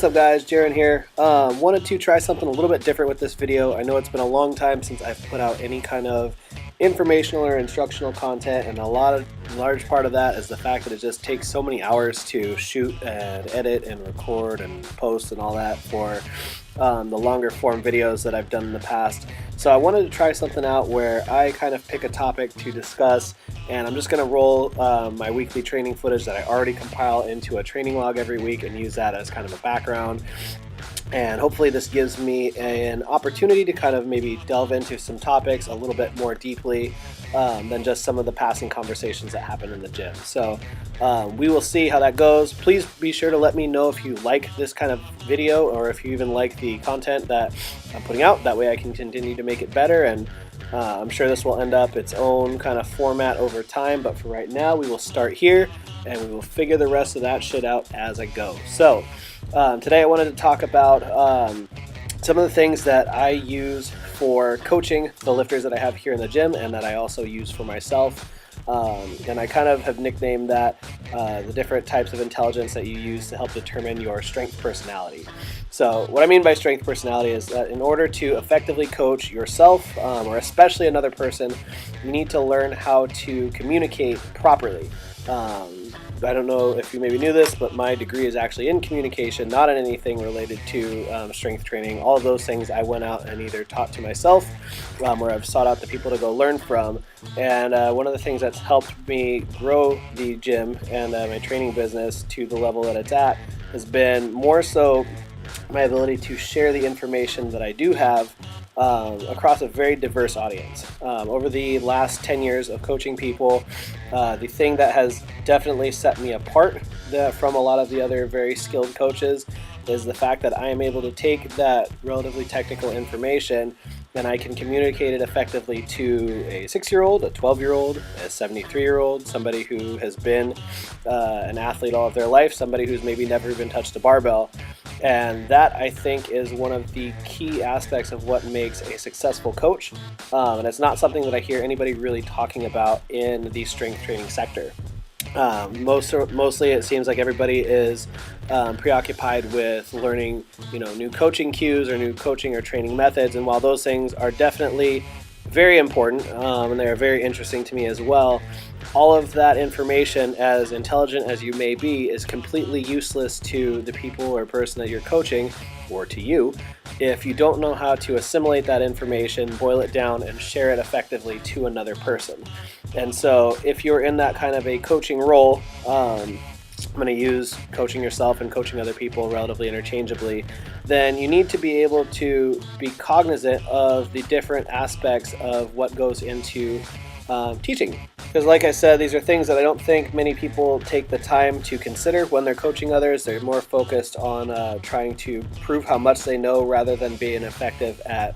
What's up guys, Jeron here. Wanted to try something a little bit different with this video. I know it's been a long time since I've put out any kind of informational or instructional content, and a large part of that is the fact that it just takes so many hours to shoot and edit and record and post and all that for the longer form videos that I've done in the past. So I wanted to try something out where I kind of pick a topic to discuss, and I'm just going to roll my weekly training footage that I already compile into a training log every week and use that as kind of a background. And hopefully this gives me an opportunity to kind of maybe delve into some topics a little bit more deeply than just some of the passing conversations that happen in the gym. So we will see how that goes. Please be sure to let me know if you like this kind of video, or if you even like the content that I'm putting out. That way I can continue to make it better, and I'm sure this will end up its own kind of format over time, but for right now we will start here and we will figure the rest of that shit out as I go. So today I wanted to talk about some of the things that I use for coaching the lifters that I have here in the gym, and that I also use for myself. And I kind of have nicknamed that the different types of intelligence that you use to help determine your strength personality. So what I mean by strength personality is that in order to effectively coach yourself, or especially another person, you need to learn how to communicate properly. I don't know if you maybe knew this, but my degree is actually in communication, not in anything related to strength training. All of those things I went out and either taught to myself, or I've sought out the people to go learn from. And one of the things that's helped me grow the gym and my training business to the level that it's at has been more so my ability to share the information that I do have across a very diverse audience. Over the last 10 years of coaching people, the thing that has definitely set me apart from a lot of the other very skilled coaches is the fact that I am able to take that relatively technical information and I can communicate it effectively to a 6-year-old, a 12-year-old, a 73-year-old, somebody who has been an athlete all of their life, somebody who's maybe never even touched a barbell. And that, I think, is one of the key aspects of what makes a successful coach. And it's not something that I hear anybody really talking about in the strength training sector. Mostly it seems like everybody is preoccupied with learning, new coaching cues or new coaching or training methods. And while those things are definitely very important, and they are very interesting to me as well, all of that information, as intelligent as you may be, is completely useless to the people or person that you're coaching, or to you, if you don't know how to assimilate that information, boil it down, and share it effectively to another person. And so if you're in that kind of a coaching role, I'm going to use coaching yourself and coaching other people relatively interchangeably, then you need to be able to be cognizant of the different aspects of what goes into teaching. Because like I said, these are things that I don't think many people take the time to consider when they're coaching others. They're more focused on trying to prove how much they know rather than being effective at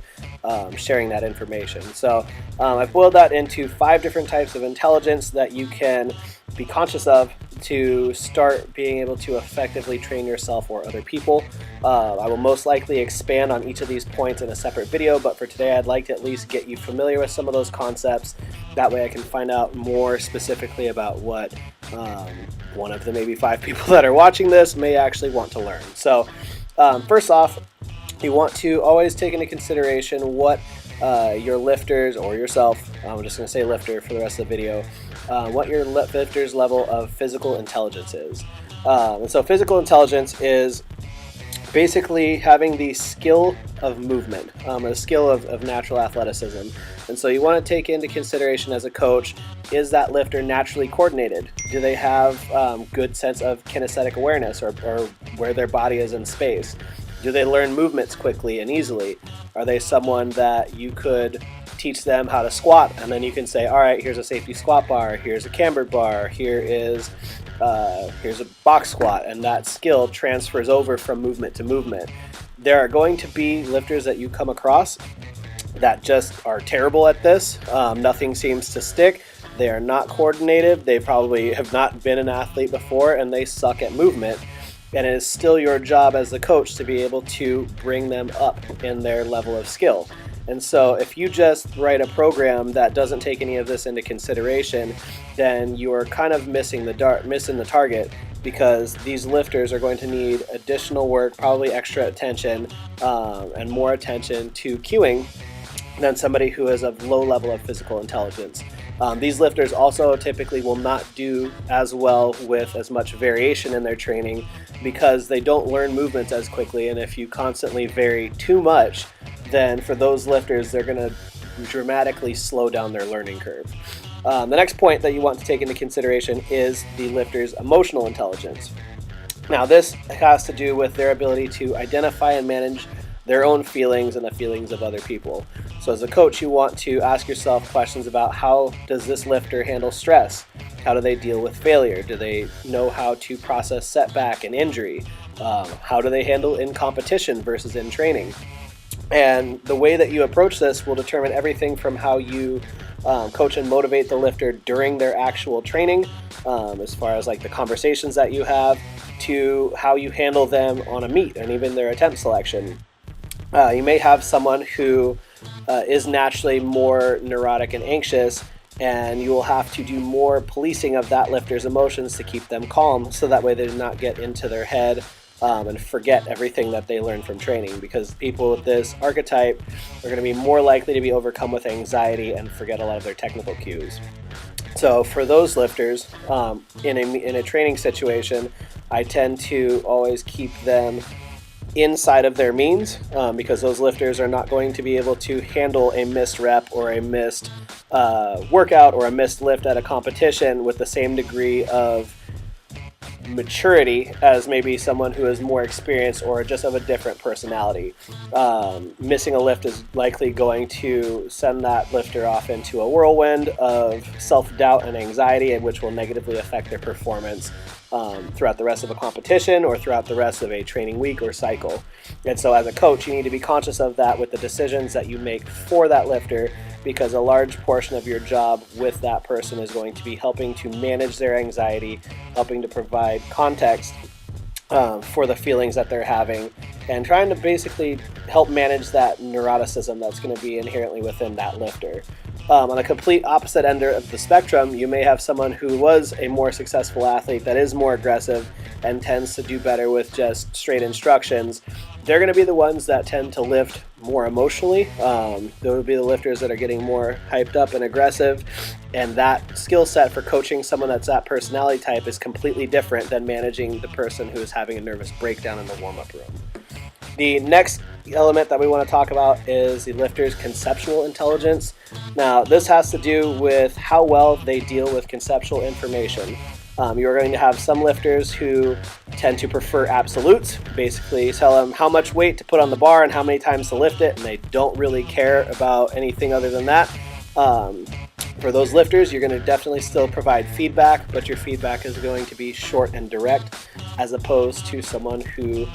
sharing that information. So I've boiled that into 5 different types of intelligence that you can be conscious of to start being able to effectively train yourself or other people. I will most likely expand on each of these points in a separate video, but for today I'd like to at least get you familiar with some of those concepts. That way I can find out more specifically about what one of the maybe 5 people that are watching this may actually want to learn. So first off, you want to always take into consideration what your lifters, or yourself, I'm just going to say lifter for the rest of the video, what your lifter's level of physical intelligence is. And so physical intelligence is basically having the skill of movement, a skill of natural athleticism. And so you want to take into consideration as a coach, is that lifter naturally coordinated? Do they have good sense of kinesthetic awareness, or where their body is in space? Do they learn movements quickly and easily? Are they someone that you could teach them how to squat, and then you can say, all right, here's a safety squat bar, here's a cambered bar, here's a box squat, and that skill transfers over from movement to movement. There are going to be lifters that you come across that just are terrible at this. Nothing seems to stick. They are not coordinated. They probably have not been an athlete before, and they suck at movement. And it is still your job as the coach to be able to bring them up in their level of skill. And so if you just write a program that doesn't take any of this into consideration, then you are kind of missing the target, because these lifters are going to need additional work, probably extra attention, and more attention to cueing than somebody who is of low level of physical intelligence. These lifters also typically will not do as well with as much variation in their training, because they don't learn movements as quickly, and if you constantly vary too much, then for those lifters, they're going to dramatically slow down their learning curve. The next point that you want to take into consideration is the lifter's emotional intelligence. Now, this has to do with their ability to identify and manage their own feelings and the feelings of other people. So as a coach, you want to ask yourself questions about: how does this lifter handle stress? How do they deal with failure? Do they know how to process setback and injury? How do they handle in competition versus in training? And the way that you approach this will determine everything from how you coach and motivate the lifter during their actual training, as far as like the conversations that you have, to how you handle them on a meet and even their attempt selection. You may have someone who is naturally more neurotic and anxious, and you will have to do more policing of that lifter's emotions to keep them calm, so that way they do not get into their head and forget everything that they learned from training, because people with this archetype are going to be more likely to be overcome with anxiety and forget a lot of their technical cues. So for those lifters, in a training situation, I tend to always keep them inside of their means, because those lifters are not going to be able to handle a missed rep or a missed workout or a missed lift at a competition with the same degree of maturity as maybe someone who is more experienced or just of a different personality. Missing a lift is likely going to send that lifter off into a whirlwind of self-doubt and anxiety, which will negatively affect their performance throughout the rest of a competition or throughout the rest of a training week or cycle. And so as a coach, you need to be conscious of that with the decisions that you make for that lifter, because a large portion of your job with that person is going to be helping to manage their anxiety, helping to provide context for the feelings that they're having, and trying to basically help manage that neuroticism that's going to be inherently within that lifter. On the complete opposite end of the spectrum, you may have someone who was a more successful athlete that is more aggressive and tends to do better with just straight instructions. They're going to be the ones that tend to lift more emotionally. Those would be the lifters that are getting more hyped up and aggressive, and that skill set for coaching someone that's that personality type is completely different than managing the person who is having a nervous breakdown in the warm-up room. The next element that we want to talk about is the lifter's conceptual intelligence. Now, this has to do with how well they deal with conceptual information. You're going to have some lifters who tend to prefer absolutes. Basically, tell them how much weight to put on the bar and how many times to lift it, and they don't really care about anything other than that. For those lifters, you're going to definitely still provide feedback, but your feedback is going to be short and direct, as opposed to someone who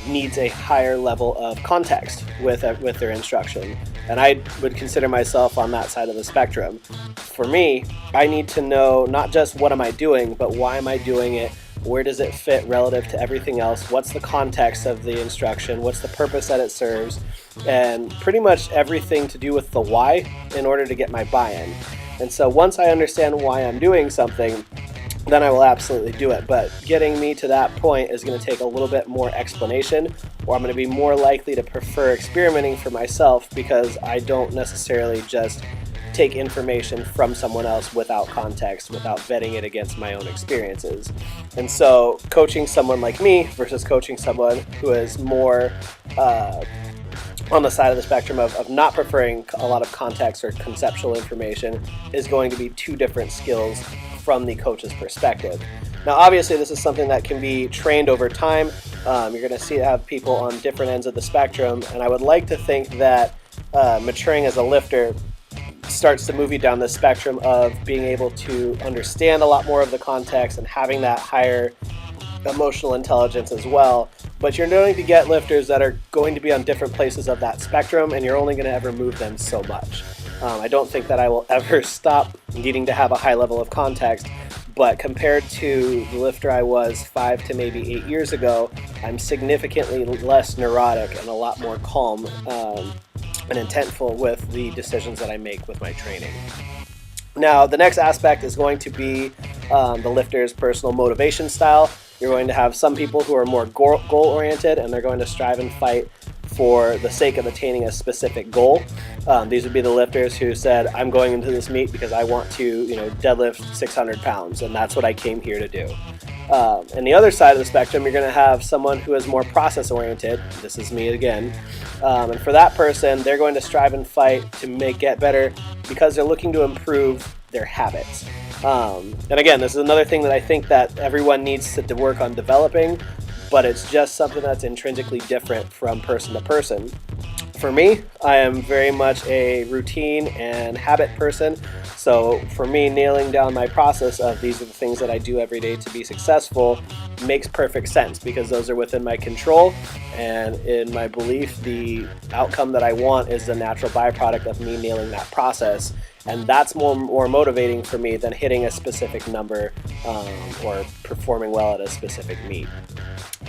needs a higher level of context with their instruction. And I would consider myself on that side of the spectrum. For me, I need to know not just what am I doing, but why am I doing it? Where does it fit relative to everything else? What's the context of the instruction? What's the purpose that it serves? And pretty much everything to do with the why in order to get my buy-in. And so once I understand why I'm doing something, then I will absolutely do it. But getting me to that point is going to take a little bit more explanation, or I'm going to be more likely to prefer experimenting for myself, because I don't necessarily just take information from someone else without context, without vetting it against my own experiences. And so coaching someone like me versus coaching someone who is more on the side of the spectrum of not preferring a lot of context or conceptual information is going to be two different skills from the coach's perspective. Now, obviously, this is something that can be trained over time. You're going to have people on different ends of the spectrum, and I would like to think that maturing as a lifter starts to move you down the spectrum of being able to understand a lot more of the context and having that higher emotional intelligence as well. But you're going to get lifters that are going to be on different places of that spectrum, and you're only going to ever move them so much. I don't think that I will ever stop needing to have a high level of context, but compared to the lifter I was 5 to maybe 8 years ago, I'm significantly less neurotic and a lot more calm and intentful with the decisions that I make with my training. Now, the next aspect is going to be the lifter's personal motivation style. You're going to have some people who are more goal-oriented, and they're going to strive and fight for the sake of attaining a specific goal. These would be the lifters who said, I'm going into this meet because I want to, deadlift 600 pounds, and that's what I came here to do. And the other side of the spectrum, you're going to have someone who is more process-oriented. This is me again. And for that person, they're going to strive and fight to get better because they're looking to improve their habits. And again, this is another thing that I think that everyone needs to work on developing, but it's just something that's intrinsically different from person to person. For me, I am very much a routine and habit person. So for me, nailing down my process of these are the things that I do every day to be successful makes perfect sense because those are within my control. And in my belief, the outcome that I want is the natural byproduct of me nailing that process. And that's more motivating for me than hitting a specific number or performing well at a specific meet.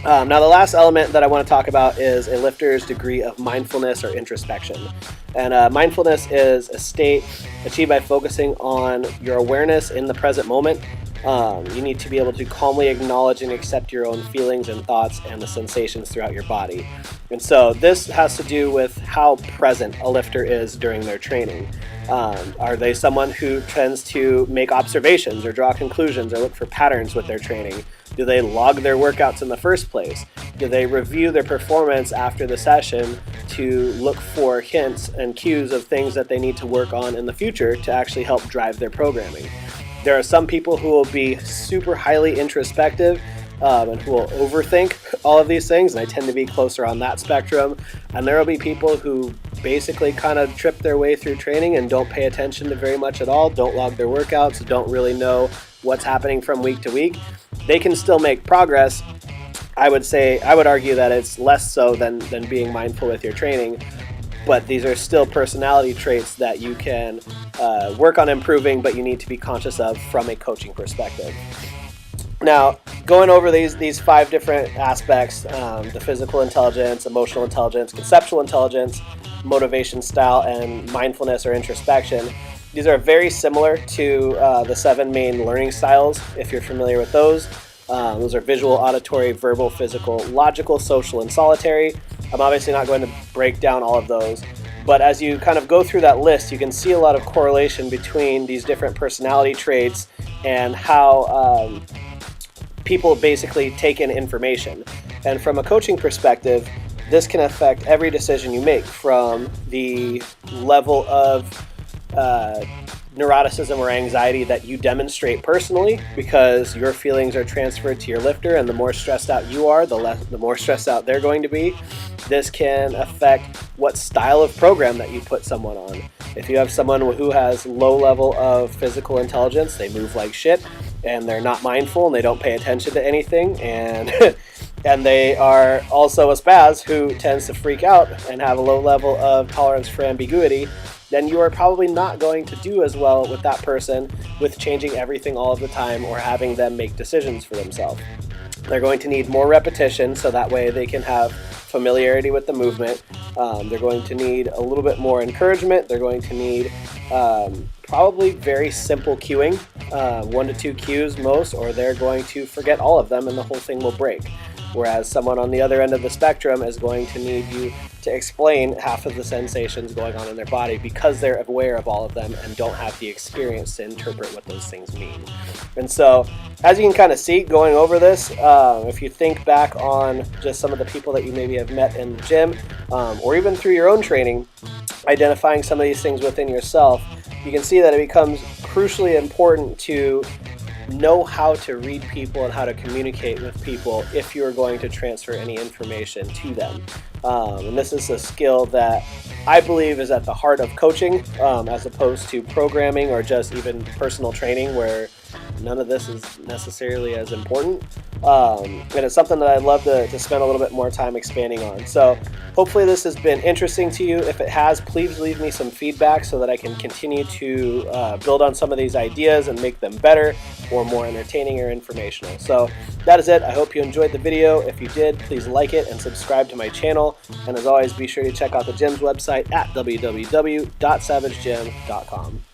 Now, the last element that I want to talk about is a lifter's degree of mindfulness or introspection. And mindfulness is a state achieved by focusing on your awareness in the present moment. You need to be able to calmly acknowledge and accept your own feelings and thoughts and the sensations throughout your body. And so this has to do with how present a lifter is during their training. Are they someone who tends to make observations or draw conclusions or look for patterns with their training? Do they log their workouts in the first place? Do they review their performance after the session to look for hints and cues of things that they need to work on in the future to actually help drive their programming? There are some people who will be super highly introspective and who will overthink all of these things, and I tend to be closer on that spectrum. And there will be people who basically kind of trip their way through training and don't pay attention to very much at all, don't log their workouts, don't really know what's happening from week to week. They can still make progress. I would argue that it's less so than being mindful with your training, but these are still personality traits that you can work on improving, but you need to be conscious of from a coaching perspective. Now, going over these 5 different aspects, the physical intelligence, emotional intelligence, conceptual intelligence, motivation style, and mindfulness or introspection, these are very similar to the 7 main learning styles, if you're familiar with those. Those are visual, auditory, verbal, physical, logical, social, and solitary. I'm obviously not going to break down all of those, but as you kind of go through that list, you can see a lot of correlation between these different personality traits and how people basically take in information. And from a coaching perspective, this can affect every decision you make, from the level of neuroticism or anxiety that you demonstrate personally, because your feelings are transferred to your lifter, and the more stressed out you are, the more stressed out they're going to be. This can affect what style of program that you put someone on. If you have someone who has low level of physical intelligence, they move like shit, and they're not mindful, and they don't pay attention to anything, and and they are also a spaz who tends to freak out and have a low level of tolerance for ambiguity, then you are probably not going to do as well with that person with changing everything all of the time or having them make decisions for themselves. They're going to need more repetition so that way they can have familiarity with the movement. They're going to need a little bit more encouragement. They're going to need probably very simple cueing, 1 to 2 cues most, or they're going to forget all of them and the whole thing will break. Whereas someone on the other end of the spectrum is going to need you to explain half of the sensations going on in their body because they're aware of all of them and don't have the experience to interpret what those things mean. And so, as you can kind of see going over this, if you think back on just some of the people that you maybe have met in the gym, or even through your own training, identifying some of these things within yourself, you can see that it becomes crucially important to know how to read people and how to communicate with people if you're going to transfer any information to them. And this is a skill that I believe is at the heart of coaching, as opposed to programming or just even personal training, where none of this is necessarily as important. and it's something that I'd love to spend a little bit more time expanding on. So hopefully this has been interesting to you. If it has, please leave me some feedback so that I can continue to build on some of these ideas and make them better or more entertaining or informational. So that is it. I hope you enjoyed the video. If you did, please like it and subscribe to my channel. And as always, be sure to check out the gym's website at www.savagegym.com.